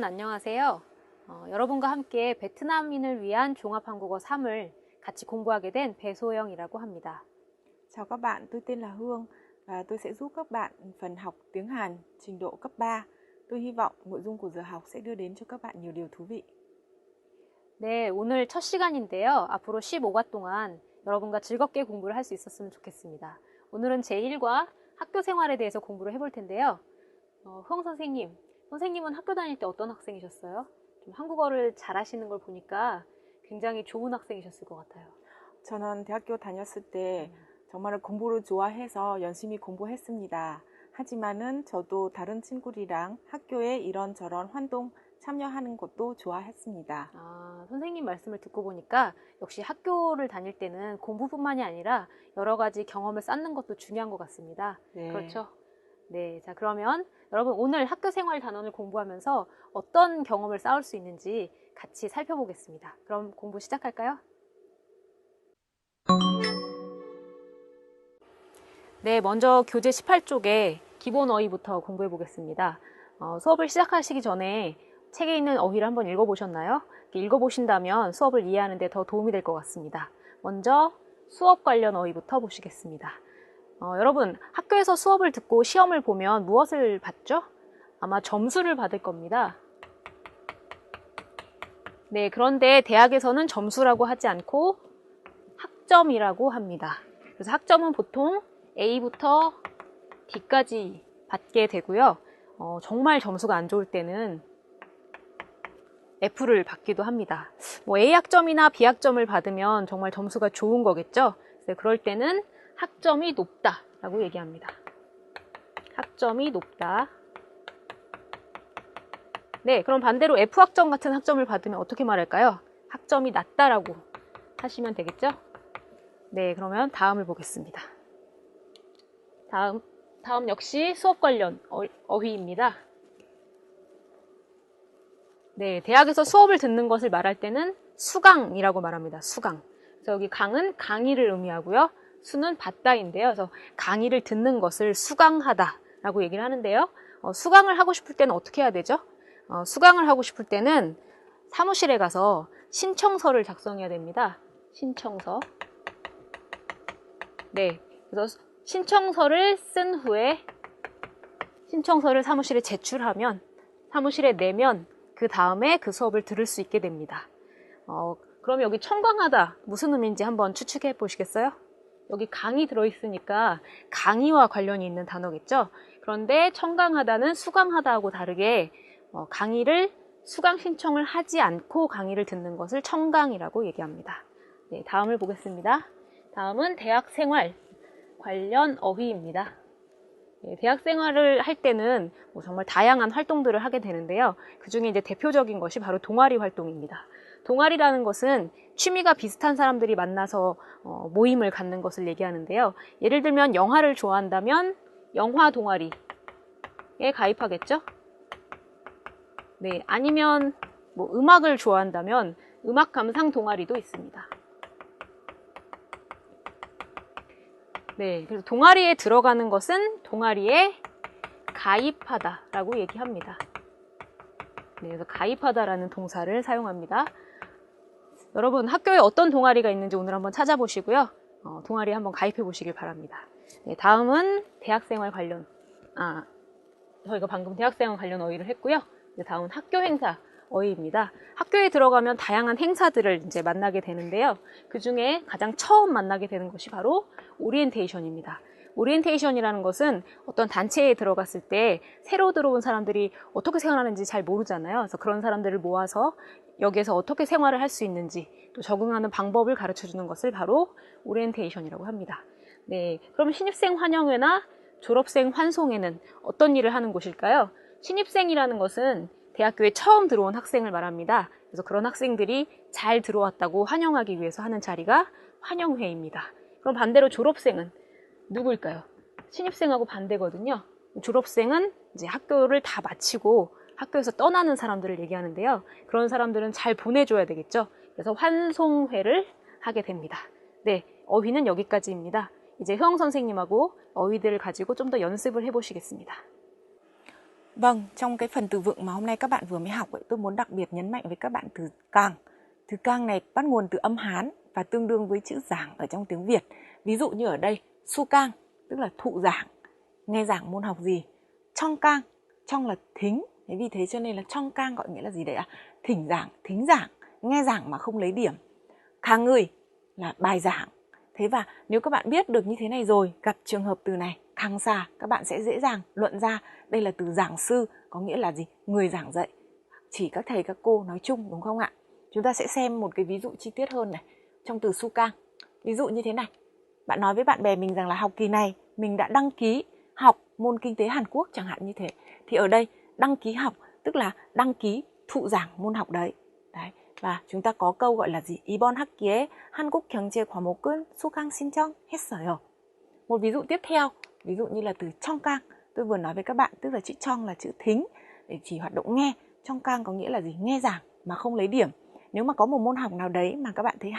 여러분 안녕하세요. 여러분과 함께 베트남인을 위한 종합한국어 3을 같이 공부하게 된 배소영이라고 합니다. Chào các bạn, tôi tên là Hương và tôi sẽ giúp các bạn phần học tiếng Hàn trình độ cấp 3. Tôi hy vọng nội dung của giờ học sẽ đưa đến cho các bạn nhiều điều thú vị. 네, 오늘 첫 시간인데요. 앞으로 15과 동안 여러분과 즐겁게 공부를 할 수 있었으면 좋겠습니다. 오늘은 제1과 학교 생활에 대해서 공부를 해볼 텐데요. 흐엉 선생님은 학교 다닐 때 어떤 학생이셨어요? 좀 한국어를 잘하시는 걸 보니까 굉장히 좋은 학생이셨을 것 같아요. 저는 대학교 다녔을 때 정말 공부를 좋아해서 열심히 공부했습니다. 하지만은 저도 다른 친구들이랑 학교에 이런저런 활동 참여하는 것도 좋아했습니다. 선생님 말씀을 듣고 보니까 역시 학교를 다닐 때는 공부뿐만이 아니라 여러 가지 경험을 쌓는 것도 중요한 것 같습니다. 네. 그렇죠? 네, 자 그러면 여러분 오늘 학교 생활 단원을 공부하면서 어떤 경험을 쌓을 수 있는지 같이 살펴보겠습니다. 그럼 공부 시작할까요? 네, 먼저 교재 18쪽에 기본 어휘부터 공부해 보겠습니다. 수업을 시작하시기 전에 책에 있는 어휘를 한번 읽어보셨나요? 읽어보신다면 수업을 이해하는 데 더 도움이 될 것 같습니다. 먼저 수업 관련 어휘부터 보시겠습니다. 여러분, 학교에서 수업을 듣고 시험을 보면 무엇을 받죠? 아마 점수를 받을 겁니다. 네, 그런데 대학에서는 점수라고 하지 않고 학점이라고 합니다. 그래서 학점은 보통 A부터 D까지 받게 되고요. 정말 점수가 안 좋을 때는 F를 받기도 합니다. A 학점이나 B 학점을 받으면 정말 점수가 좋은 거겠죠? 그럴 때는 학점이 높다라고 얘기합니다. 학점이 높다. 네, 그럼 반대로 F 학점 같은 학점을 받으면 어떻게 말할까요? 학점이 낮다라고 하시면 되겠죠? 네, 그러면 다음을 보겠습니다. 다음 역시 수업 관련 어휘입니다. 네, 대학에서 수업을 듣는 것을 말할 때는 수강이라고 말합니다. 수강. 그래서 여기 강은 강의를 의미하고요. 수는 받다인데요. 그래서 강의를 듣는 것을 수강하다라고 얘기를 하는데요. 수강을 하고 싶을 때는 어떻게 해야 되죠? 수강을 하고 싶을 때는 사무실에 가서 신청서를 작성해야 됩니다. 신청서. 네, 그래서 신청서를 쓴 후에 신청서를 사무실에 제출하면 사무실에 내면 그 다음에 그 수업을 들을 수 있게 됩니다. 그럼 여기 청강하다 무슨 의미인지 한번 추측해 보시겠어요? 여기 강이 들어있으니까 강의와 관련이 있는 단어겠죠? 그런데 청강하다는 수강하다하고 다르게 강의를 수강 신청을 하지 않고 강의를 듣는 것을 청강이라고 얘기합니다. 네, 다음을 보겠습니다. 다음은 대학생활 관련 어휘입니다. 네, 대학생활을 할 때는 정말 다양한 활동들을 하게 되는데요. 그 중에 이제 대표적인 것이 바로 동아리 활동입니다. 동아리라는 것은 취미가 비슷한 사람들이 만나서 모임을 갖는 것을 얘기하는데요. 예를 들면 영화를 좋아한다면 영화 동아리에 가입하겠죠? 네, 아니면 음악을 좋아한다면 음악 감상 동아리도 있습니다. 네, 그래서 동아리에 들어가는 것은 동아리에 가입하다라고 얘기합니다. 네, 그래서 가입하다라는 동사를 사용합니다. 여러분 학교에 어떤 동아리가 있는지 오늘 한번 찾아보시고요. 동아리에 한번 가입해 보시길 바랍니다. 네, 다음은 대학생활 관련 저희가 방금 대학생활 관련 어휘를 했고요. 이제 다음은 학교 행사 어휘입니다. 학교에 들어가면 다양한 행사들을 이제 만나게 되는데요. 그 중에 가장 처음 만나게 되는 것이 바로 오리엔테이션입니다. 오리엔테이션이라는 것은 어떤 단체에 들어갔을 때 새로 들어온 사람들이 어떻게 생활하는지 잘 모르잖아요. 그래서 그런 사람들을 모아서 여기에서 어떻게 생활을 할 수 있는지 또 적응하는 방법을 가르쳐주는 것을 바로 오리엔테이션이라고 합니다. 네, 그럼 신입생 환영회나 졸업생 환송회는 어떤 일을 하는 곳일까요? 신입생이라는 것은 대학교에 처음 들어온 학생을 말합니다. 그래서 그런 학생들이 잘 들어왔다고 환영하기 위해서 하는 자리가 환영회입니다. 그럼 반대로 졸업생은 누구일까요? 신입생하고 반대거든요. 졸업생은 이제 학교를 다 마치고 학교에서 떠나는 사람들을 얘기하는데요. 그런 사람들은 잘 보내줘야 되겠죠. 그래서 환송회를 하게 됩니다. 네, 어휘는 여기까지입니다. 이제 흐엉 선생님하고 어휘들을 가지고 좀 더 연습을 해보시겠습니다. Vâng, trong cái phần từ vựng mà hôm nay các bạn vừa mới học ấy, tôi muốn đặc biệt nhấn mạnh với các bạn từ càng. Từ càng này bắt nguồn từ âm Hán và tương đương với chữ giảng ở trong tiếng Việt. Ví dụ như ở đây, su càng, tức là thụ giảng, nghe giảng môn học gì. Trong càng, trong là thính, thế vì thế cho nên là trong càng gọi nghĩa là gì đấy ạ? Thỉnh giảng, thính giảng, nghe giảng mà không lấy điểm. Khang người là bài giảng. Thế và nếu các bạn biết được như thế này rồi, gặp trường hợp từ này, khang xa, các bạn sẽ dễ dàng luận ra đây là từ giảng sư, có nghĩa là gì? Người giảng dạy. Chỉ các thầy các cô nói chung, đúng không ạ? Chúng ta sẽ xem một cái ví dụ chi tiết hơn này. Trong từ su cang, ví dụ như thế này. Bạn nói với bạn bè mình rằng là học kỳ này mình đã đăng ký học môn kinh tế Hàn Quốc chẳng hạn như thế. Thì ở đây đăng ký học tức là đăng ký thụ giảng môn học đấy. Và chúng ta có câu gọi là gì? 이번 학기에 한국 경제 과목은 수강 신청했어요. Một ví dụ tiếp theo, ví dụ như là từ trong cang. Tôi vừa nói với các bạn, tức là chữ trong là chữ thính để chỉ hoạt động nghe. Trong cang có nghĩa là gì? Nghe giảng mà không lấy điểm. Nếu mà có một môn học nào đấy mà các bạn thấy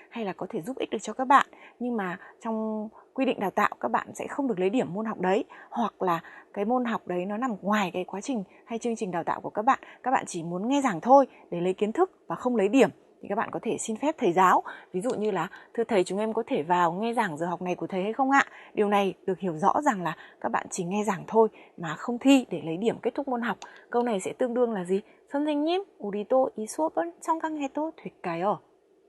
hay là có thể giúp ích được cho các bạn, nhưng mà trong quy định đào tạo các bạn sẽ không được lấy điểm môn học đấy, hoặc là cái môn học đấy nó nằm ngoài cái quá trình hay chương trình đào tạo của các bạn chỉ muốn nghe giảng thôi để lấy kiến thức và không lấy điểm, thì các bạn có thể xin phép thầy giáo. Ví dụ như là, thưa thầy, chúng em có thể vào nghe giảng giờ học này của thầy hay không ạ? Điều này được hiểu rõ rằng là các bạn chỉ nghe giảng thôi mà không thi để lấy điểm kết thúc môn học. Câu này sẽ tương đương là gì? 선생님, 우리도 이 수업을 청강해도 될까요?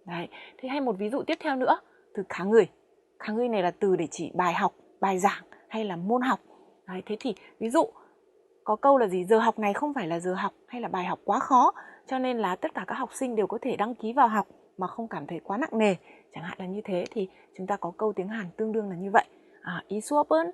Đấy. Thế hay một ví dụ tiếp theo nữa, từ khá người. Khá người này là từ để chỉ bài học, bài giảng hay là môn học. Đấy. Thế thì ví dụ có câu là gì? Giờ học này không phải là giờ học hay là bài học quá khó, cho nên là tất cả các học sinh đều có thể đăng ký vào học mà không cảm thấy quá nặng nề. Chẳng hạn là như thế thì chúng ta có câu tiếng Hàn tương đương là như vậy. 이 수업은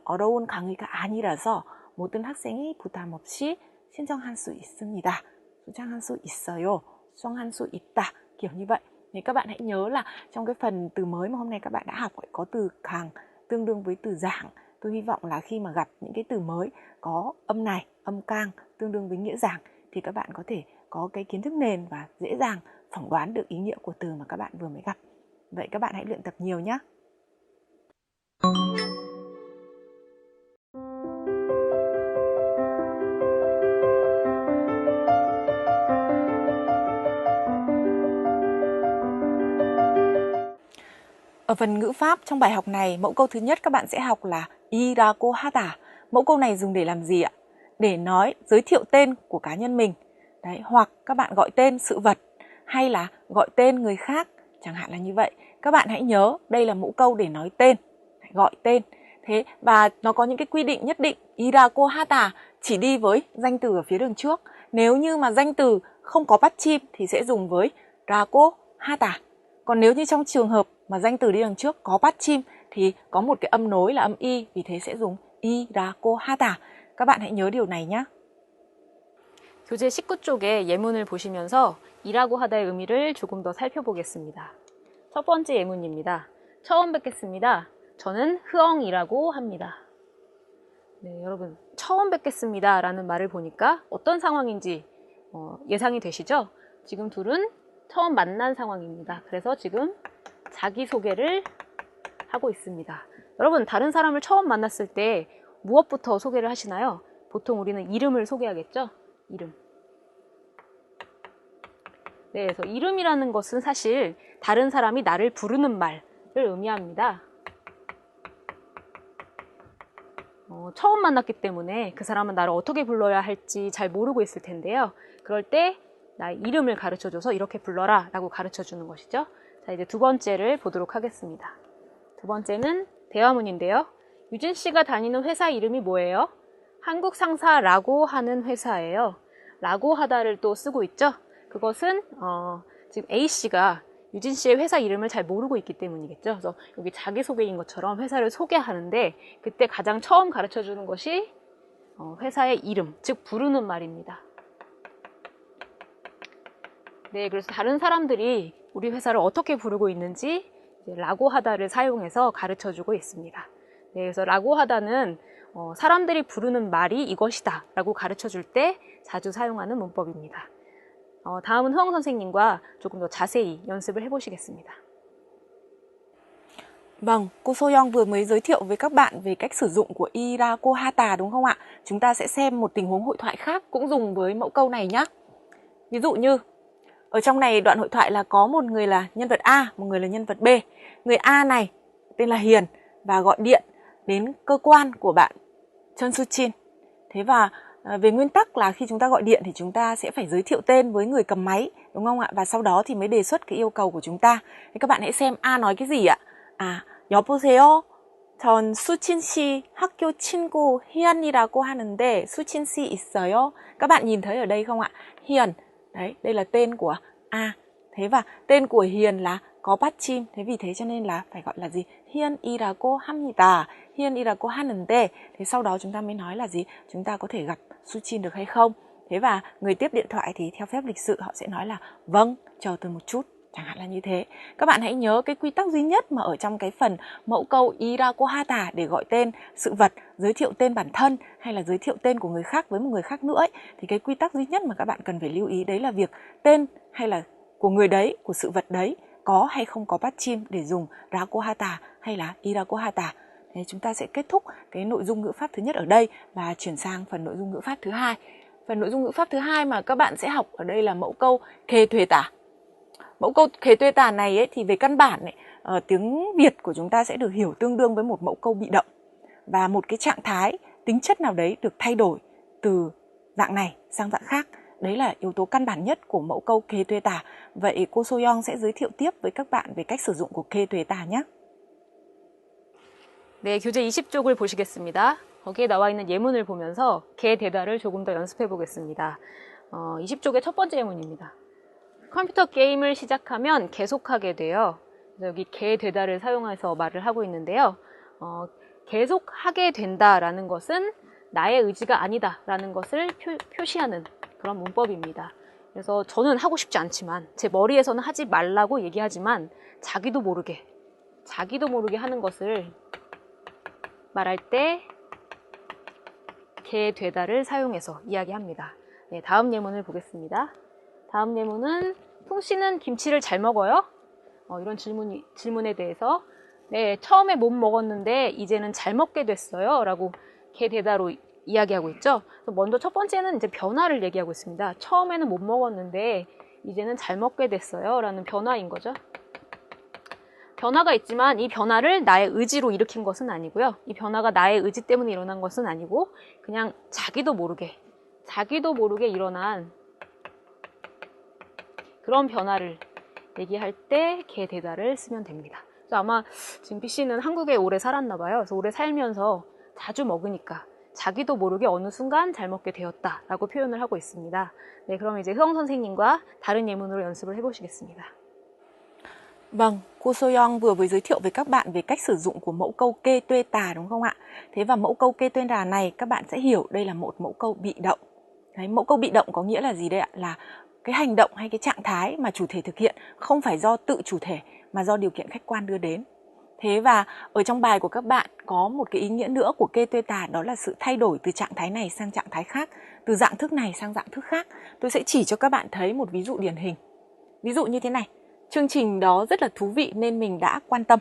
어려운 강의가 아니라서 모든 학생이 부담 없이 신청할 수 있습니다. 신청할 수 있어요. 신청할 수 있다. Kiểu như vậy. Thì các bạn hãy nhớ là trong cái phần từ mới mà hôm nay các bạn đã học có từ càng tương đương với từ giảng. Tôi hy vọng là khi mà gặp những cái từ mới có âm này, âm cang tương đương với nghĩa giảng thì các bạn có thể có cái kiến thức nền và dễ dàng phỏng đoán được ý nghĩa của từ mà các bạn vừa mới gặp. Vậy các bạn hãy luyện tập nhiều nhé. Ở phần ngữ pháp trong bài học này, mẫu câu thứ nhất các bạn sẽ học là 이라고 하다. Mẫu câu này dùng để làm gì ạ? Để nói giới thiệu tên của cá nhân mình. Đấy, hoặc các bạn gọi tên sự vật hay là gọi tên người khác, chẳng hạn là như vậy. Các bạn hãy nhớ đây là mẫu câu để nói tên, gọi tên. Thế và nó có những cái quy định nhất định. 이라고 하다 chỉ đi với danh từ ở phía đường trước. Nếu như mà danh từ không có bắt chim thì sẽ dùng với 라고 하다. Còn nếu như trong trường hợp mà danh từ đi đằng trước có bắt chim thì có một cái âm nối là âm y, vì thế sẽ dùng 이라고 하다. các bạn hãy nhớ điều này nhé. 교재 19쪽의 예문을 보시면서 이라고 하다의 의미를 조금 더 살펴보겠습니다. 첫 번째 예문입니다. 처음 뵙겠습니다. 저는 흐엉이라고 합니다. 네, 여러분 처음 뵙겠습니다 라는 말을 보니까 어떤 상황인지 예상이 되시죠? 지금 둘은 처음 만난 상황입니다. 그래서 지금 자기소개를 하고 있습니다. 여러분 다른 사람을 처음 만났을 때 무엇부터 소개를 하시나요? 보통 우리는 이름을 소개하겠죠? 이름. 네, 그래서 이름이라는 것은 사실 다른 사람이 나를 부르는 말을 의미합니다. 처음 만났기 때문에 그 사람은 나를 어떻게 불러야 할지 잘 모르고 있을 텐데요. 그럴 때 나의 이름을 가르쳐줘서 이렇게 불러라 라고 가르쳐주는 것이죠. 자, 이제 두 번째를 보도록 하겠습니다. 두 번째는 대화문인데요. 유진 씨가 다니는 회사 이름이 뭐예요? 한국상사라고 하는 회사예요. 라고 하다를 또 쓰고 있죠. 그것은 지금 A씨가 유진 씨의 회사 이름을 잘 모르고 있기 때문이겠죠. 그래서 여기 자기소개인 것처럼 회사를 소개하는데 그때 가장 처음 가르쳐주는 것이 회사의 이름, 즉 부르는 말입니다. 네, 그래서 다른 사람들이 우리 회사를 어떻게 부르고 있는지 라고 하다를 사용해서 가르쳐주고 있습니다. 네, 그래서 라고 하다는 사람들이 부르는 말이 이것이다 라고 가르쳐줄 때 자주 사용하는 문법입니다. 다음은 흐엉 선생님과 조금 더 자세히 연습을 해보시겠습니다. Vâng, cô Soyoung vừa mới giới thiệu với các bạn về cách sử dụng của Irako Hata đúng không ạ? Chúng ta sẽ xem một tình huống hội thoại khác cũng dùng với mẫu câu này nhé. Ví dụ như, ở trong này đoạn hội thoại là có một người là nhân vật A, một người là nhân vật B. Người A này tên là Hiền và gọi điện đến cơ quan của bạn Chun Su-chin. Thế và về nguyên tắc là khi chúng ta gọi điện thì chúng ta sẽ phải giới thiệu tên với người cầm máy, đúng không ạ? Và sau đó thì mới đề xuất cái yêu cầu của chúng ta. Thế các bạn hãy xem A nói cái gì ạ? 여보세요. 전 수친 씨 학교 친구 희연이라고 하는데 수친 씨 있어요? Các bạn nhìn thấy ở đây không ạ? Hiền. Đấy, đây là tên của A. Thế và tên của Hiền là có 받침. Thế vì thế cho nên là phải gọi là gì? 희연이라고 합니다. 희연이라고 하는데. Thế sau đó chúng ta mới nói là gì? Chúng ta có thể gặp Suchin được hay không? Thế và người tiếp điện thoại thì theo phép lịch sự họ sẽ nói là vâng, chờ tôi một chút. Chẳng hạn là như thế. Các bạn hãy nhớ cái quy tắc duy nhất mà ở trong cái phần mẫu câu Irako Hata để gọi tên sự vật, giới thiệu tên bản thân hay là giới thiệu tên của người khác với một người khác nữa ấy. Thì cái quy tắc duy nhất mà các bạn cần phải lưu ý đấy là việc tên hay là của người đấy, của sự vật đấy có hay không có 받침 để dùng Rako Hata hay là Irako Hata. Thế chúng ta sẽ kết thúc cái nội dung ngữ pháp thứ nhất ở đây và chuyển sang phần nội dung ngữ pháp thứ hai. Phần nội dung ngữ pháp thứ hai mà các bạn sẽ học ở đây là mẫu câu kề thuê tả. Mẫu câu kề thuê tả này ấy, thì về căn bản ấy, tiếng Việt của chúng ta sẽ được hiểu tương đương với một mẫu câu bị động và một cái trạng thái, tính chất nào đấy được thay đổi từ dạng này sang dạng khác. Đấy là yếu tố căn bản nhất của mẫu câu kề thuê tả. Vậy cô Soyoung sẽ giới thiệu tiếp với các bạn về cách sử dụng của kề thuê tả nhé. 네, 교재 20쪽을 보시겠습니다. 거기에 나와 있는 예문을 보면서 개 대답을 조금 더 연습해 보겠습니다. 20쪽의 첫 번째 예문입니다. 컴퓨터 게임을 시작하면 계속하게 돼요. 여기 개 되다를 사용해서 말을 하고 있는데요. 계속하게 된다라는 것은 나의 의지가 아니다라는 것을 표시하는 그런 문법입니다. 그래서 저는 하고 싶지 않지만 제 머리에서는 하지 말라고 얘기하지만 자기도 모르게 하는 것을 말할 때 개 되다를 사용해서 이야기합니다. 네, 다음 예문을 보겠습니다. 다음 예문은 풍씨는 김치를 잘 먹어요? 이런 질문에 대해서 네, 처음에 못 먹었는데 이제는 잘 먹게 됐어요 라고 개 대다로 이야기하고 있죠. 먼저 첫 번째는 이제 변화를 얘기하고 있습니다. 처음에는 못 먹었는데 이제는 잘 먹게 됐어요 라는 변화인 거죠. 변화가 있지만 이 변화를 나의 의지로 일으킨 것은 아니고요. 이 변화가 나의 의지 때문에 일어난 것은 아니고 그냥 자기도 모르게 일어난 그런 변화를 얘기할 때 개 대다를 쓰면 됩니다. 그래서 아마 지금 B씨는 한국에 오래 살았나 봐요. 그래서 오래 살면서 자주 먹으니까 자기도 모르게 어느 순간 잘 먹게 되었다라고 표현을 하고 있습니다. 네, 그럼 이제 흐엉 선생님과 다른 예문으로 연습을 해보시겠습니다. Vâng, cô Soyoung vừa mới giới thiệu với các bạn về cách sử dụng của mẫu câu kê tuê tà đúng không ạ? Thế và mẫu câu kê tuê tà này các bạn sẽ hiểu đây là một mẫu câu bị động. Đấy, mẫu câu bị động có nghĩa là gì đây ạ? Là cái hành động hay cái trạng thái mà chủ thể thực hiện không phải do tự chủ thể mà do điều kiện khách quan đưa đến. Thế và ở trong bài của các bạn có một cái ý nghĩa nữa của kê tuê tà, đó là sự thay đổi từ trạng thái này sang trạng thái khác, từ dạng thức này sang dạng thức khác. Tôi sẽ chỉ cho các bạn thấy một ví dụ điển hình. Ví dụ như thế này. Chương trình đó rất là thú vị nên mình đã quan tâm.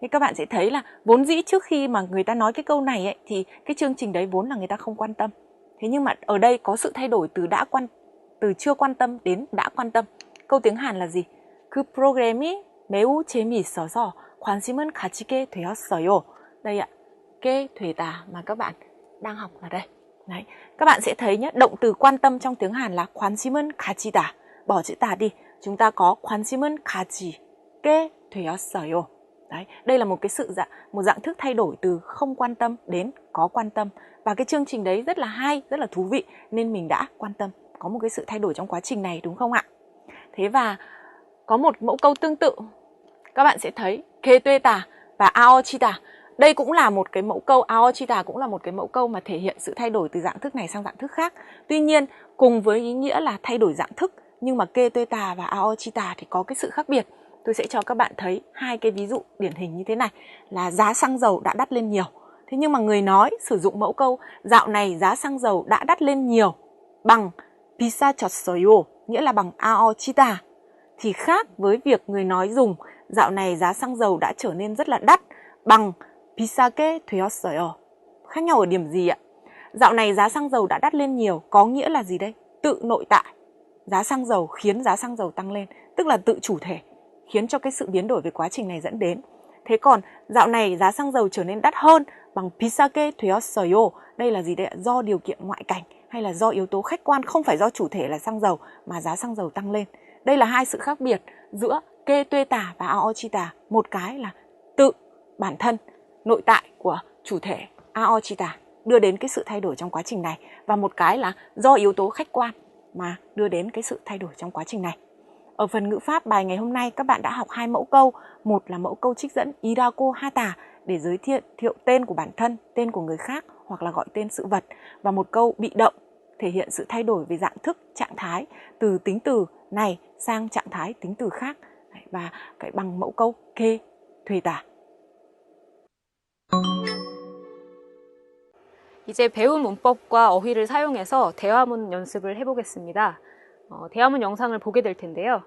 Thế các bạn sẽ thấy là vốn dĩ trước khi mà người ta nói cái câu này ấy, thì cái chương trình đấy vốn là người ta không quan tâm. Thế nhưng mà ở đây có sự thay đổi từ chưa quan tâm đến đã quan tâm. Câu tiếng Hàn là gì? 그 프로그램이 매우 재미있어서 관심은 가지게 되었어요. Đây ạ, cái 되다 mà các bạn đang học là đây. Đấy, các bạn sẽ thấy nhé, động từ quan tâm trong tiếng Hàn là 관심은 가지다. Bỏ chữ tà đi. Chúng ta có 관심은 가지게 되었어요. Đấy, đây là một dạng thức thay đổi từ không quan tâm đến có quan tâm. Và cái chương trình đấy rất là hay, rất là thú vị nên mình đã quan tâm. Có một cái sự thay đổi trong quá trình này đúng không ạ? Thế và có một mẫu câu tương tự. Các bạn sẽ thấy 게되다 và 아어치다. Đây cũng là một cái mẫu câu, 아어치다 cũng là một cái mẫu câu mà thể hiện sự thay đổi từ dạng thức này sang dạng thức khác. Tuy nhiên, cùng với ý nghĩa là thay đổi dạng thức, nhưng mà 게되다 và 아어치다 thì có cái sự khác biệt. Tôi sẽ cho các bạn thấy hai cái ví dụ điển hình như thế này là giá xăng dầu đã đắt lên nhiều. Thế nhưng mà người nói sử dụng mẫu câu dạo này giá xăng dầu đã đắt lên nhiều bằng 비싸졌어요, nghĩa là bằng 아어치다, thì khác với việc người nói dùng dạo này giá xăng dầu đã trở nên rất là đắt bằng 비싸게 되었어요. Khác nhau ở điểm gì ạ? Dạo này giá xăng dầu đã đắt lên nhiều, có nghĩa là gì đây? Tự nội tại. Giá xăng dầu khiến giá xăng dầu tăng lên, tức là tự chủ thể, khiến cho cái sự biến đổi về quá trình này dẫn đến. Thế còn dạo này giá xăng dầu trở nên đắt hơn bằng 비싸게 되었어요. Đây là gì đây ạ? Do điều kiện ngoại cảnh hay là do yếu tố khách quan, không phải do chủ thể là xăng dầu mà giá xăng dầu tăng lên. Đây là hai sự khác biệt giữa kê tuê tả và aochita. Một cái là tự bản thân nội tại của chủ thể aochita đưa đến cái sự thay đổi trong quá trình này, và một cái là do yếu tố khách quan mà đưa đến cái sự thay đổi trong quá trình này. Ở phần ngữ pháp bài ngày hôm nay các bạn đã học hai mẫu câu. Một là mẫu câu trích dẫn irako hata để giới thiệu tên của bản thân, tên của người khác hoặc là gọi tên sự vật, và một câu bị động thể hiện sự thay đổi về dạng thức, trạng thái từ tính từ này sang trạng thái tính từ khác, và cái bằng mẫu câu kê thuê tả. 이제 배운 문법과 어휘를 사용해서 대화문 연습을 해보겠습니다. 대화문 영상을 보게 될 텐데요.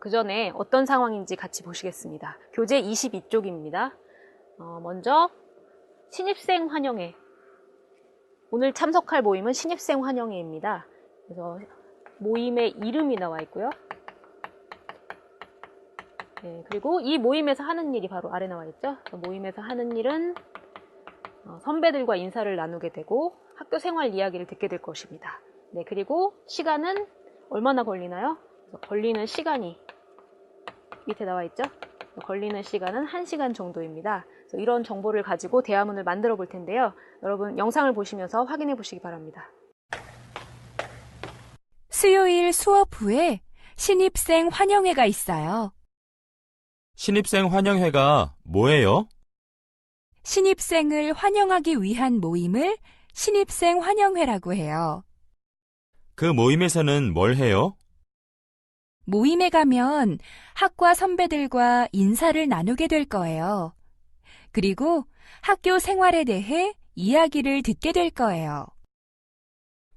그 전에 어떤 상황인지 같이 보시겠습니다. 교재 22쪽입니다. 먼저 신입생 환영회. 오늘 참석할 모임은 신입생 환영회입니다. 그래서 모임의 이름이 나와 있고요. 네, 그리고 이 모임에서 하는 일이 바로 아래 나와 있죠. 모임에서 하는 일은 선배들과 인사를 나누게 되고 학교 생활 이야기를 듣게 될 것입니다. 네, 그리고 시간은 얼마나 걸리나요? 걸리는 시간이 밑에 나와 있죠? 걸리는 시간은 1시간 정도입니다. 이런 정보를 가지고 대화문을 만들어 볼 텐데요. 여러분 영상을 보시면서 확인해 보시기 바랍니다. 수요일 수업 후에 신입생 환영회가 있어요. 신입생 환영회가 뭐예요? 신입생을 환영하기 위한 모임을 신입생 환영회라고 해요. 그 모임에서는 뭘 해요? 모임에 가면 학과 선배들과 인사를 나누게 될 거예요. 그리고 학교 생활에 대해 이야기를 듣게 될 거예요.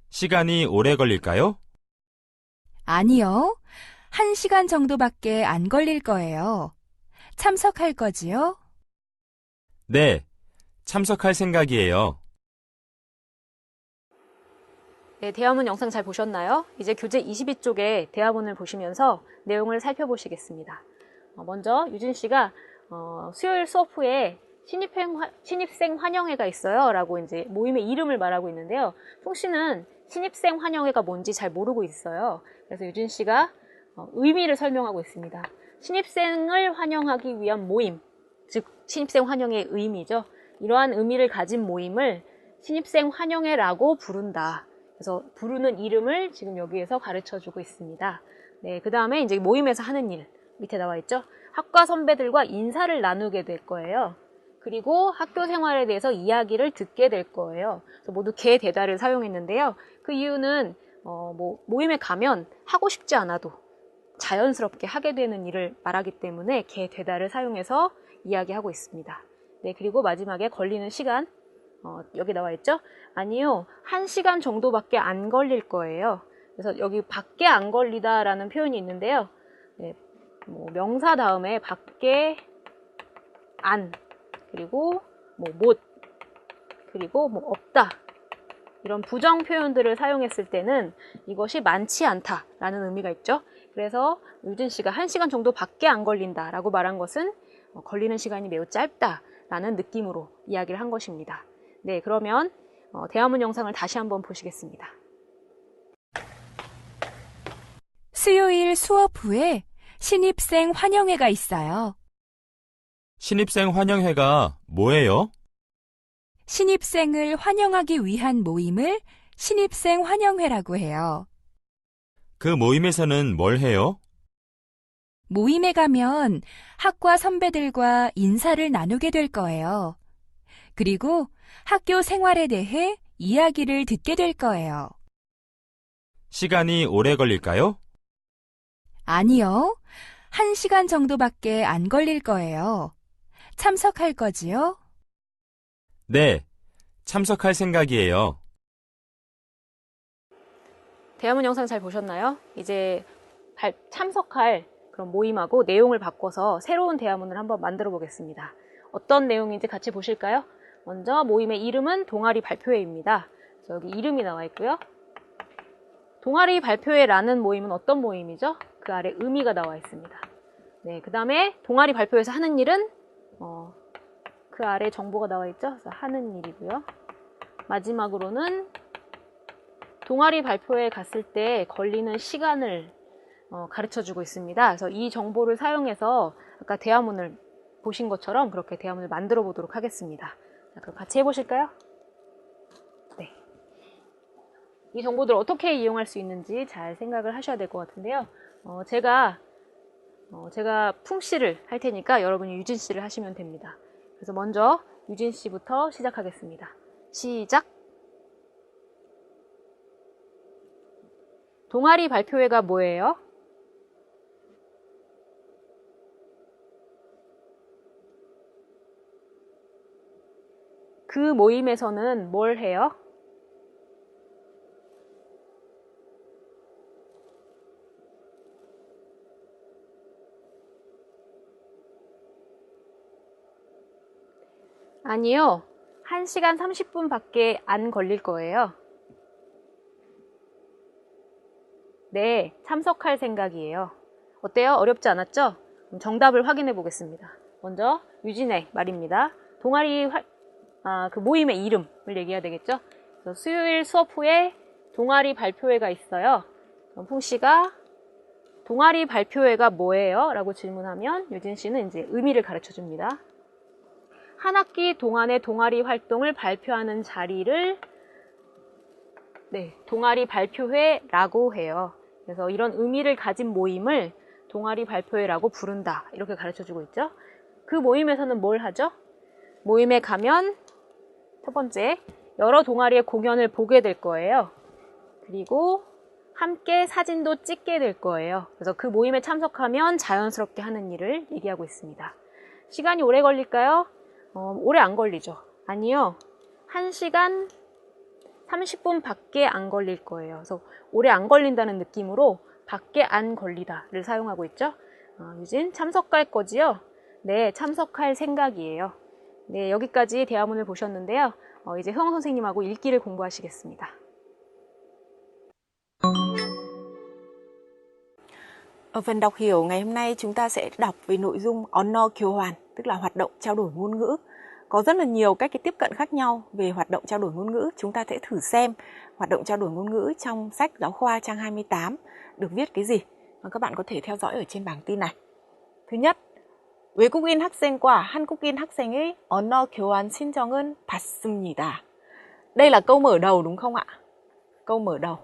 시간이 오래 걸릴까요? 아니요. 1시간 정도밖에 안 걸릴 거예요. 참석할 거지요? 네, 참석할 생각이에요. 네, 대화문 영상 잘 보셨나요? 이제 교재 22쪽에 대화문을 보시면서 내용을 살펴보시겠습니다. 먼저 유진 씨가 수요일 수업 후에 신입생 환영회가 있어요 라고 이제 모임의 이름을 말하고 있는데요. 풍 씨는 신입생 환영회가 뭔지 잘 모르고 있어요. 그래서 유진 씨가 의미를 설명하고 있습니다. 신입생을 환영하기 위한 모임, 즉 신입생 환영회의 의미죠. 이러한 의미를 가진 모임을 신입생 환영회라고 부른다. 그래서 부르는 이름을 지금 여기에서 가르쳐주고 있습니다. 네, 그 다음에 이제 모임에서 하는 일 밑에 나와 있죠. 학과 선배들과 인사를 나누게 될 거예요. 그리고 학교 생활에 대해서 이야기를 듣게 될 거예요. 그래서 모두 개 대다를 사용했는데요. 그 이유는 모임에 가면 하고 싶지 않아도 자연스럽게 하게 되는 일을 말하기 때문에 개 대다를 사용해서 이야기하고 있습니다. 네, 그리고 마지막에 걸리는 시간 여기 나와 있죠? 아니요, 1시간 정도밖에 안 걸릴 거예요. 그래서 여기 밖에 안 걸리다라는 표현이 있는데요. 네, 명사 다음에 밖에 안, 그리고 못, 그리고 없다. 이런 부정 표현들을 사용했을 때는 이것이 많지 않다라는 의미가 있죠. 그래서 유진 씨가 1시간 정도밖에 안 걸린다라고 말한 것은 걸리는 시간이 매우 짧다라는 느낌으로 이야기를 한 것입니다. 네, 그러면 대화문 영상을 다시 한번 보시겠습니다. 수요일 수업 후에 신입생 환영회가 있어요. 신입생 환영회가 뭐예요? 신입생을 환영하기 위한 모임을 신입생 환영회라고 해요. 그 모임에서는 뭘 해요? 모임에 가면 학과 선배들과 인사를 나누게 될 거예요. 그리고 학교 생활에 대해 이야기를 듣게 될 거예요. 시간이 오래 걸릴까요? 아니요. 1시간 정도밖에 안 걸릴 거예요. 참석할 거지요? 네, 참석할 생각이에요. 대화문 영상 잘 보셨나요? 이제 참석할 그런 모임하고 내용을 바꿔서 새로운 대화문을 한번 만들어 보겠습니다. 어떤 내용인지 같이 보실까요? 먼저 모임의 이름은 동아리 발표회입니다. 여기 이름이 나와 있고요. 동아리 발표회라는 모임은 어떤 모임이죠? 그 아래 의미가 나와 있습니다. 네, 그 다음에 동아리 발표회에서 하는 일은 그 아래 정보가 나와 있죠? 그래서 하는 일이고요. 마지막으로는 동아리 발표회에 갔을 때 걸리는 시간을 가르쳐주고 있습니다. 그래서 이 정보를 사용해서 아까 대화문을 보신 것처럼 그렇게 대화문을 만들어 보도록 하겠습니다. 자, 그럼 같이 해보실까요? 네. 이 정보들을 어떻게 이용할 수 있는지 잘 생각을 하셔야 될 것 같은데요. 제가 풍 씨를 할 테니까 여러분이 유진 씨를 하시면 됩니다. 그래서 먼저 유진 씨부터 시작하겠습니다. 시작! 동아리 발표회가 뭐예요? 그 모임에서는 뭘 해요? 아니요. 1시간 30분 밖에 안 걸릴 거예요. 네, 참석할 생각이에요. 어때요? 어렵지 않았죠? 그럼 정답을 확인해 보겠습니다. 먼저 유진의 말입니다. 동아리 그 모임의 이름을 얘기해야 되겠죠? 그래서 수요일 수업 후에 동아리 발표회가 있어요. 그럼 풍 씨가 동아리 발표회가 뭐예요? 라고 질문하면 유진 씨는 이제 의미를 가르쳐 줍니다. 한 학기 동안의 동아리 활동을 발표하는 자리를 동아리 발표회라고 해요. 그래서 이런 의미를 가진 모임을 동아리 발표회라고 부른다. 이렇게 가르쳐주고 있죠. 그 모임에서는 뭘 하죠? 모임에 가면 첫 번째, 여러 동아리의 공연을 보게 될 거예요. 그리고 함께 사진도 찍게 될 거예요. 그래서 그 모임에 참석하면 자연스럽게 하는 일을 얘기하고 있습니다. 시간이 오래 걸릴까요? 오래 안 걸리죠. 아니요. 1시간 30분 밖에 안 걸릴 거예요. 그래서 오래 안 걸린다는 느낌으로 밖에 안 걸리다를 사용하고 있죠. 유진, 참석할 거지요? 네, 참석할 생각이에요. 네, 여기까지 대화문을 보셨는데요. 이제 흥 선생님하고 읽기를 공부하시겠습니다. Ở phần đọc hiểu ngày hôm nay chúng ta sẽ đọc về nội dung Onno Kyohan, tức là hoạt động trao đổi ngôn ngữ. Có rất là nhiều cách tiếp cận khác nhau về hoạt động trao đổi ngôn ngữ. Chúng ta sẽ thử xem hoạt động trao đổi ngôn ngữ trong sách giáo khoa trang 28 được viết cái gì. Và các bạn có thể theo dõi ở trên bảng tin này. Thứ nhất, 외국인 학생과 한국인 학생의 언어 교환 신청은 받습니다. Đây là câu mở đầu đúng không ạ? Câu mở đầu.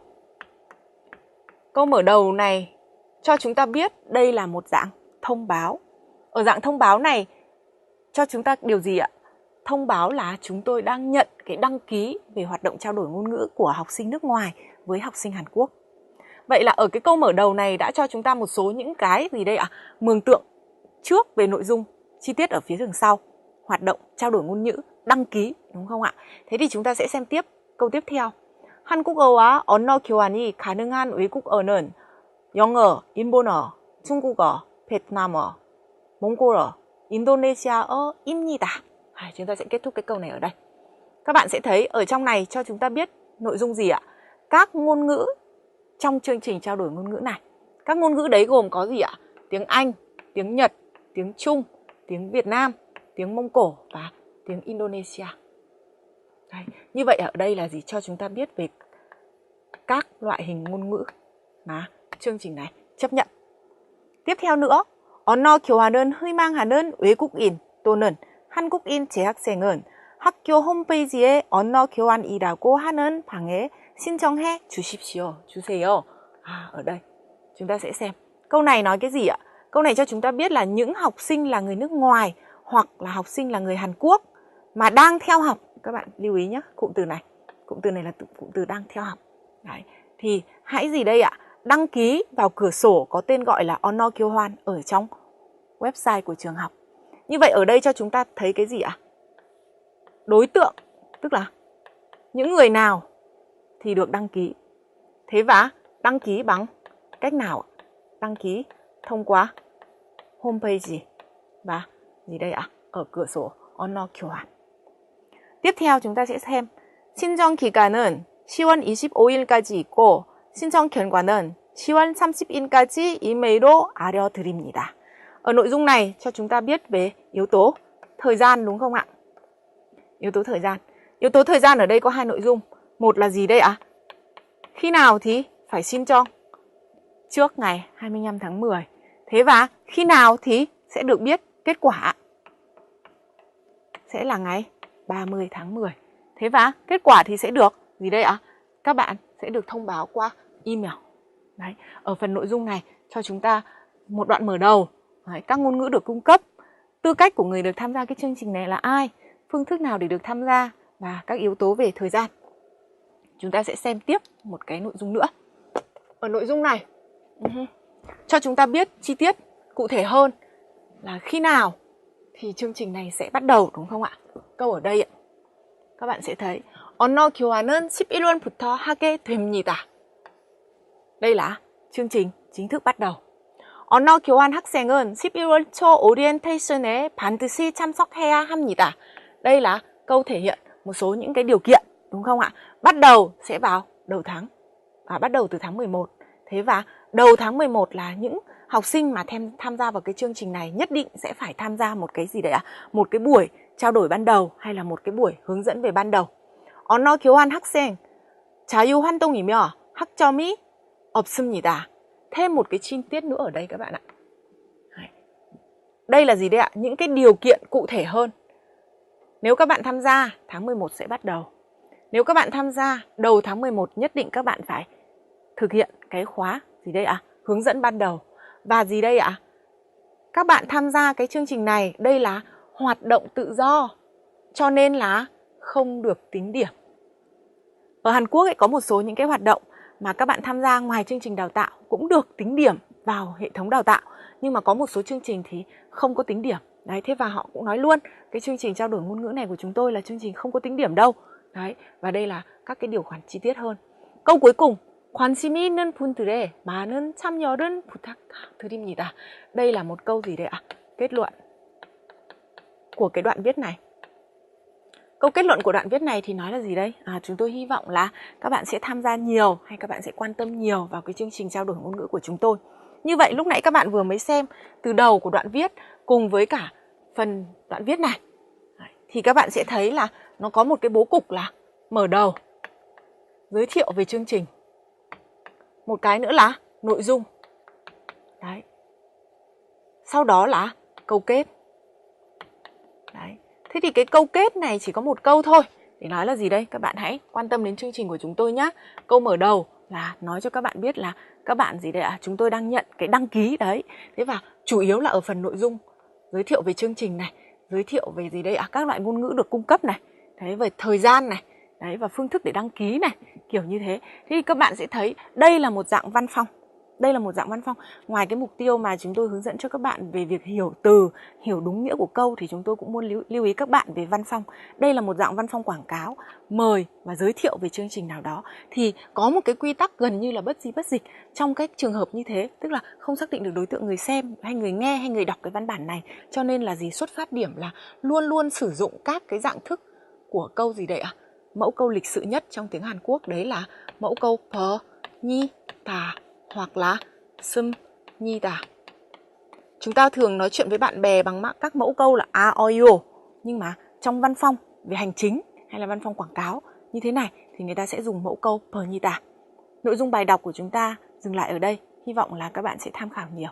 Câu mở đầu này cho chúng ta biết đây là một dạng thông báo. Ở dạng thông báo này cho chúng ta điều gì ạ? Thông báo là chúng tôi đang nhận cái đăng ký về hoạt động trao đổi ngôn ngữ của học sinh nước ngoài với học sinh Hàn Quốc. Vậy là ở cái câu mở đầu này đã cho chúng ta một số những cái gì đây ạ? Mường tượng trước về nội dung chi tiết ở phía đằng sau. Hoạt động trao đổi ngôn ngữ, đăng ký, đúng không ạ? Thế thì chúng ta sẽ xem tiếp câu tiếp theo. 한국어와 언어 교환이 가능한 외국어는 영어, 일본어, 중국어, 베트남어, 몽골어, 인도네시아어입니다. Chúng ta sẽ kết thúc cái câu này ở đây. Các bạn sẽ thấy ở trong này cho chúng ta biết nội dung gì ạ? Các ngôn ngữ trong chương trình trao đổi ngôn ngữ này. Các ngôn ngữ đấy gồm có gì ạ? Tiếng Anh, tiếng Nhật, tiếng Trung, tiếng Việt Nam, tiếng Mông Cổ và tiếng Indonesia. Đấy. Như vậy ở đây là gì? Cho chúng ta biết về các loại hình ngôn ngữ mà chương trình này chấp nhận. tiếp theo nữa, 언어 교환은 희망하는 외국인 또는 한국인 재학생은 학교 홈페이지에 언어 교환이라고 하는 방에 신청해 주십시오. 주세요. Ở đây chúng ta sẽ xem. Câu này nói cái gì ạ? Câu này cho chúng ta biết là những học sinh là người nước ngoài hoặc là học sinh là người Hàn Quốc mà đang theo học. Các bạn lưu ý nhé, cụm từ này. Cụm từ này là cụm từ đang theo học. Đấy. Thì hãy gì đây ạ? Đăng ký vào cửa sổ có tên gọi là 언어 교환 ở trong website của trường học. Như vậy ở đây cho chúng ta thấy cái gì ạ? Đối tượng, tức là những người nào thì được đăng ký. Thế và đăng ký bằng cách nào? Đăng ký thông qua homepage và gì đây ạ? Ở cửa sổ 언어 교환. tiếp theo chúng ta sẽ xem 신청 기간은 10월 25일까지 있고 신청 결과는 10월 30일까지 이메일로 알려드립니다. Ở nội dung này cho chúng ta biết về yếu tố thời gian đúng không ạ? Yếu tố thời gian. Yếu tố thời gian ở đây có hai nội dung. Một là gì đây ạ? Khi nào thì phải xin cho trước ngày 25 tháng 10. Thế và khi nào thì sẽ được biết kết quả? Sẽ là ngày 30 tháng 10. Thế và kết quả thì sẽ được gì đây ạ? Các bạn sẽ được thông báo qua email. Đấy, ở phần nội dung này cho chúng ta một đoạn mở đầu. Đấy, các ngôn ngữ được cung cấp, tư cách của người được tham gia cái chương trình này là ai, phương thức nào để được tham gia và các yếu tố về thời gian. Chúng ta sẽ xem tiếp một cái nội dung nữa. Ở nội dung này cho chúng ta biết chi tiết cụ thể hơn là khi nào thì chương trình này sẽ bắt đầu đúng không ạ? Câu ở đây ạ, các bạn sẽ thấy 언어 교환은 11월부터 하게 됩니다. Đây là chương trình chính thức bắt đầu. 언어 교환 학생은 11월 초 오리엔테이션에 반드시 참석해야 합니다. Đây là câu thể hiện một số những cái điều kiện đúng không ạ? Bắt đầu sẽ vào đầu tháng, bắt đầu từ tháng 11. Thế và đầu tháng 11 là những học sinh mà tham gia vào cái chương trình này nhất định sẽ phải tham gia một cái gì đấy ạ? Một cái buổi trao đổi ban đầu hay là một cái buổi hướng dẫn về ban đầu. 언어 교환 학생 자유 활동이며 학점이 없습니다. Thêm một cái chi tiết nữa ở đây các bạn ạ. Đây là gì đấy ạ? Những cái điều kiện cụ thể hơn. Nếu các bạn tham gia, tháng 11 sẽ bắt đầu. Nếu các bạn tham gia đầu tháng 11 nhất định các bạn phải thực hiện cái khóa gì đây ạ? Hướng dẫn ban đầu. Và gì đây ạ? Các bạn tham gia cái chương trình này, đây là hoạt động tự do, cho nên là không được tính điểm. Ở Hàn Quốc ấy, có một số những cái hoạt động mà các bạn tham gia ngoài chương trình đào tạo cũng được tính điểm vào hệ thống đào tạo. Nhưng mà có một số chương trình thì không có tính điểm. Đấy, thế và họ cũng nói luôn cái chương trình trao đổi ngôn ngữ này của chúng tôi là chương trình không có tính điểm đâu. Đấy, và đây là các cái điều khoản chi tiết hơn. Câu cuối cùng, 관심이 있는 분들의 많은 참여를 부탁드립니다. Đây là một câu gì đấy ạ? Kết luận của cái đoạn viết này. Câu kết luận của đoạn viết này thì nói là gì đây? Chúng tôi hy vọng là các bạn sẽ tham gia nhiều hay các bạn sẽ quan tâm nhiều vào cái chương trình trao đổi ngôn ngữ của chúng tôi. Như vậy lúc nãy các bạn vừa mới xem từ đầu của đoạn viết cùng với cả phần đoạn viết này. Thì các bạn sẽ thấy là nó có một cái bố cục là mở đầu, giới thiệu về chương trình. Một cái nữa là nội dung. Đấy. Sau đó là câu kết. Đấy. Thế thì cái câu kết này chỉ có một câu thôi. Để nói là gì đây? Các bạn hãy quan tâm đến chương trình của chúng tôi nhé. Câu mở đầu là nói cho các bạn biết là các bạn gì đây ạ? Chúng tôi đang nhận cái đăng ký đấy. Thế và chủ yếu là ở phần nội dung giới thiệu về chương trình này, giới thiệu về gì đây ạ? Các loại ngôn ngữ được cung cấp này, đấy, về thời gian này, đấy, và phương thức để đăng ký này, kiểu như thế. Thế thì các bạn sẽ thấy đây là một dạng văn phong. Đây là một dạng văn phong. Ngoài cái mục tiêu mà chúng tôi hướng dẫn cho các bạn về việc hiểu từ, hiểu đúng nghĩa của câu thì chúng tôi cũng muốn lưu ý các bạn về văn phong. Đây là một dạng văn phong quảng cáo, mời và giới thiệu về chương trình nào đó. Thì có một cái quy tắc gần như là bất di bất dịch trong các trường hợp như thế. Tức là không xác định được đối tượng người xem hay người nghe hay người đọc cái văn bản này. Cho nên là gì? Xuất phát điểm là luôn luôn sử dụng các cái dạng thức của câu gì đấy ạ? Mẫu câu lịch sự nhất trong tiếng Hàn Quốc đấy là mẫu câu pờ, nhi, tà hoặc là sum, nhi, tà. Chúng ta thường nói chuyện với bạn bè bằng các mẫu câu là a, o, yo. Nhưng mà trong văn phong về hành chính hay là văn phong quảng cáo như thế này thì người ta sẽ dùng mẫu câu pờ, nhi, tà. Nội dung bài đọc của chúng ta dừng lại ở đây. Hy vọng là các bạn sẽ tham khảo nhiều.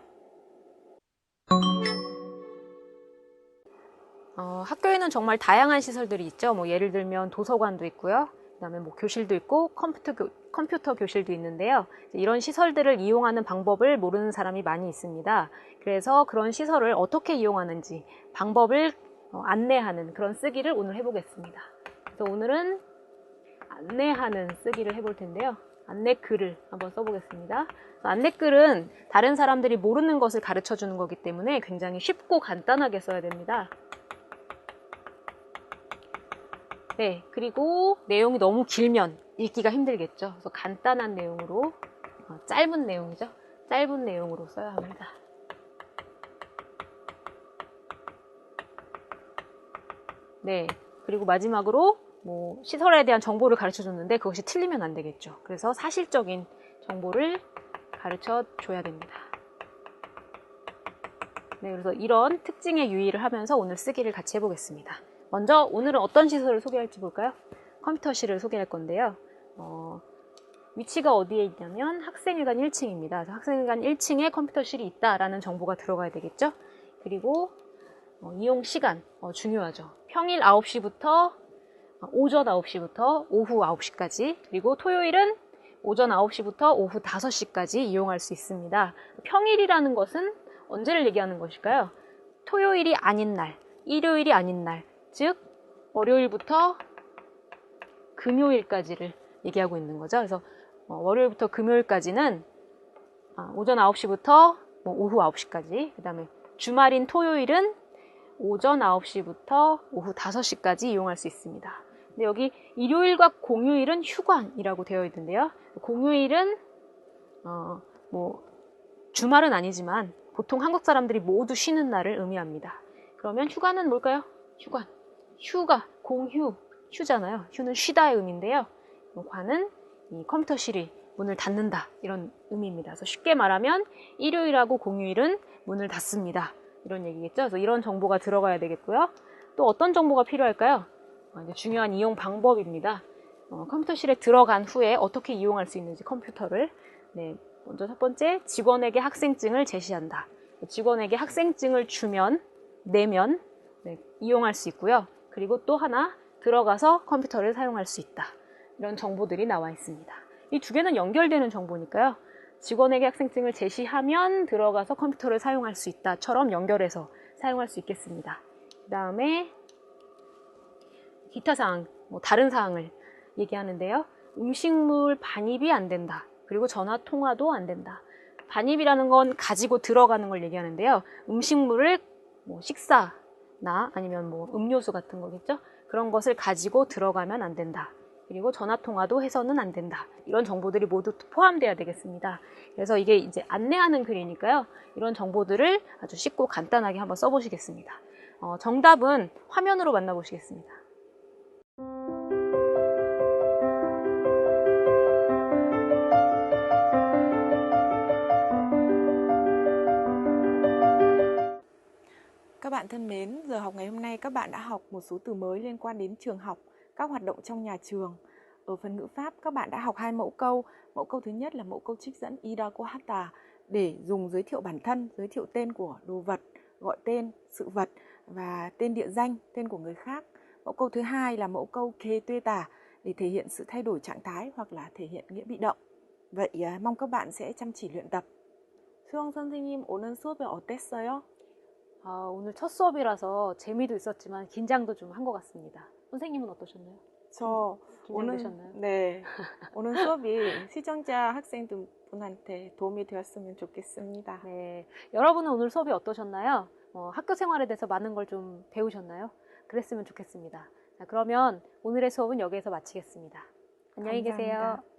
학교에는 정말 다양한 시설들이 있죠. 예를 들면 도서관도 있고요. 그다음에 교실도 있고 컴퓨터 교실도 있는데요. 이런 시설들을 이용하는 방법을 모르는 사람이 많이 있습니다. 그래서 그런 시설을 어떻게 이용하는지 방법을 안내하는 그런 쓰기를 오늘 해보겠습니다. 그래서 오늘은 안내하는 쓰기를 해볼 텐데요. 안내글을 한번 써보겠습니다. 안내글은 다른 사람들이 모르는 것을 가르쳐주는 거기 때문에 굉장히 쉽고 간단하게 써야 됩니다. 네, 그리고 내용이 너무 길면 읽기가 힘들겠죠. 그래서 간단한 내용으로, 짧은 내용이죠. 짧은 내용으로 써야 합니다. 네. 그리고 마지막으로 뭐 시설에 대한 정보를 가르쳐 줬는데 그것이 틀리면 안 되겠죠. 그래서 사실적인 정보를 가르쳐 줘야 됩니다. 네, 그래서 이런 특징의 유의를 하면서 오늘 쓰기를 같이 해보겠습니다. 먼저 오늘은 어떤 시설을 소개할지 볼까요? 컴퓨터실을 소개할 건데요. 위치가 어디에 있냐면 학생회관 1층입니다. 그래서 학생회관 1층에 컴퓨터실이 있다라는 정보가 들어가야 되겠죠. 그리고 이용 시간 중요하죠. 평일 9시부터 오전 9시부터 오후 9시까지, 그리고 토요일은 오전 9시부터 오후 5시까지 이용할 수 있습니다. 평일이라는 것은 언제를 얘기하는 것일까요? 토요일이 아닌 날, 일요일이 아닌 날, 즉 월요일부터 금요일까지를 얘기하고 있는 거죠. 그래서 월요일부터 금요일까지는 오전 9시부터 오후 9시까지, 그 다음에 주말인 토요일은 오전 9시부터 오후 5시까지 이용할 수 있습니다. 근데 여기 일요일과 공휴일은 휴관이라고 되어 있는데요. 공휴일은 주말은 아니지만 보통 한국 사람들이 모두 쉬는 날을 의미합니다. 그러면 휴관은 뭘까요? 휴관, 휴가, 공휴, 휴잖아요. 휴는 쉬다의 의미인데요. 관은 이 컴퓨터실이 문을 닫는다, 이런 의미입니다. 그래서 쉽게 말하면 일요일하고 공휴일은 문을 닫습니다, 이런 얘기겠죠. 그래서 이런 정보가 들어가야 되겠고요. 또 어떤 정보가 필요할까요? 이제 중요한 이용 방법입니다. 컴퓨터실에 들어간 후에 어떻게 이용할 수 있는지 컴퓨터를. 네, 먼저 첫 번째, 직원에게 학생증을 제시한다. 직원에게 학생증을 내면 이용할 수 있고요. 그리고 또 하나, 들어가서 컴퓨터를 사용할 수 있다. 이런 정보들이 나와 있습니다. 이 두 개는 연결되는 정보니까요. 직원에게 학생증을 제시하면 들어가서 컴퓨터를 사용할 수 있다처럼 연결해서 사용할 수 있겠습니다. 그 다음에 기타 사항, 다른 사항을 얘기하는데요. 음식물 반입이 안 된다. 그리고 전화 통화도 안 된다. 반입이라는 건 가지고 들어가는 걸 얘기하는데요. 음식물을 식사나 아니면 음료수 같은 거겠죠. 그런 것을 가지고 들어가면 안 된다. 그리고 전화 통화도 해서는 안 된다. 이런 정보들이 모두 포함되어야 되겠습니다. 그래서 이게 이제 안내하는 글이니까요. 이런 정보들을 아주 쉽고 간단하게 한번 써보시겠습니다. 정답은 화면으로 만나보시겠습니다. Các bạn thân mến, giờ học ngày hôm nay các bạn đã học một số từ mới liên quan đến trường học, các hoạt động trong nhà trường. Ở phần ngữ pháp, các bạn đã học 2 mẫu câu. Mẫu câu thứ nhất là mẫu câu trích dẫn ida kohata để dùng giới thiệu bản thân, giới thiệu tên của đồ vật, gọi tên, sự vật và tên địa danh, tên của người khác. Mẫu câu thứ hai là mẫu câu kê tuê tả để thể hiện sự thay đổi trạng thái hoặc là thể hiện nghĩa bị động. Vậy mong các bạn sẽ chăm chỉ luyện tập. 수영 선생님, 오늘 수업이 어땠어요? 오늘 첫 수업이라서 재미도 있었지만 긴장도 좀 한 것 같습니다. 선생님은 어떠셨나요? 저 긴장되셨나요? 네, 오늘 수업이 시청자 학생분한테 도움이 되었으면 좋겠습니다. 네, 여러분은 오늘 수업이 어떠셨나요? 학교 생활에 대해서 많은 걸 좀 배우셨나요? 그랬으면 좋겠습니다. 자, 그러면 오늘의 수업은 여기에서 마치겠습니다. 안녕히 감사합니다. 계세요.